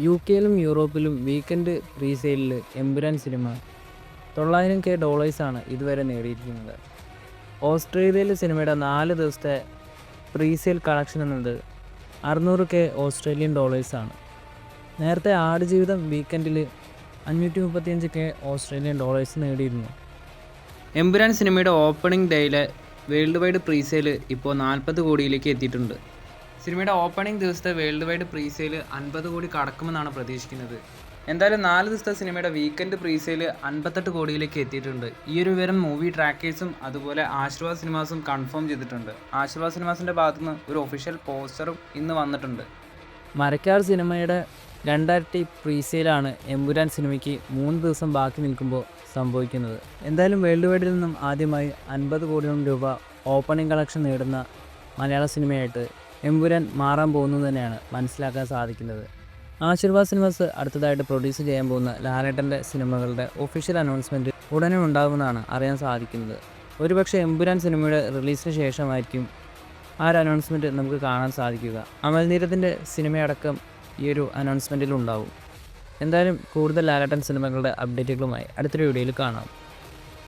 യുകെയിലും യൂറോപ്പിലും weekend റീസെയിലിൽ Empuraan cinema $900,000 ഇതുവരെ നേടിയിരിക്കുന്നത്. ഓസ്ട്രേലിയയിലെ സിനിമയുടെ 4 ദിവസത്തെ പ്രീസെയിൽ കളക്ഷൻ എന്നത് $600,000 നേരത്തെ ആടുജീവിതം വീക്കെൻഡിൽ $535,000 നേടിയിരുന്നു. എമ്പുരാൻ സിനിമയുടെ ഓപ്പണിംഗ് ഡേയിലെ വേൾഡ് വൈഡ് പ്രീസെയിൽ ഇപ്പോൾ 40 കോടിയിലേക്ക് എത്തിയിട്ടുണ്ട്. സിനിമയുടെ ഓപ്പണിംഗ് ദിവസത്തെ വേൾഡ് വൈഡ് പ്രീസെയിൽ 50 കോടി കടക്കുമെന്നാണ് പ്രതീക്ഷിക്കുന്നത്. എന്തായാലും 4 ദിവസത്തെ സിനിമയുടെ വീക്കെൻഡ് പ്രീസെയിൽ 58 കോടിയിലേക്ക് എത്തിയിട്ടുണ്ട്. ഈ ഒരു വിവരം മൂവി ട്രാക്കേഴ്സും അതുപോലെ ആശീർവാദ് സിനിമാസും കൺഫേം ചെയ്തിട്ടുണ്ട്. ആശീർവാദ് സിനിമാസിൻ്റെ ഭാഗത്തുനിന്ന് ഒരു ഒഫീഷ്യൽ പോസ്റ്ററും ഇന്ന് വന്നിട്ടുണ്ട്. മരക്കാർ സിനിമയുടെ 2 പ്രീസെയിലാണ് എമ്പുരാൻ സിനിമയ്ക്ക് 3 ദിവസം ബാക്കി നിൽക്കുമ്പോൾ സംഭവിക്കുന്നത്. എന്തായാലും വേൾഡ് വൈഡിൽ നിന്നും ആദ്യമായി 50 കോടിയോളം രൂപ ഓപ്പണിംഗ് കളക്ഷൻ നേടുന്ന മലയാള സിനിമയായിട്ട് എമ്പുരാൻ മാറാൻ പോകുന്നത് തന്നെയാണ് മനസ്സിലാക്കാൻ സാധിക്കുന്നത്. ആശീർവാദ് സിനിമാസ് അടുത്തതായിട്ട് പ്രൊഡ്യൂസ് ചെയ്യാൻ പോകുന്ന ലാലേട്ടൻ്റെ സിനിമകളുടെ ഒഫീഷ്യൽ അനൗൺസ്മെൻറ്റ് ഉടനെ ഉണ്ടാകുമെന്നാണ് അറിയാൻ സാധിക്കുന്നത്. ഒരുപക്ഷെ എമ്പുരാൻ സിനിമയുടെ റിലീസിന് ശേഷമായിരിക്കും ആ ഒരു അനൗൺസ്മെൻറ്റ് നമുക്ക് കാണാൻ സാധിക്കുക. അമൽ നീരദിൻ്റെ സിനിമയടക്കം ഈ ഒരു അനൗൺസ്മെൻറ്റിൽ ഉണ്ടാവും. എന്തായാലും കൂടുതൽ ലാലേട്ടൻ സിനിമകളുടെ അപ്ഡേറ്റുകളുമായി അടുത്തൊരു വീഡിയോയിൽ കാണാം.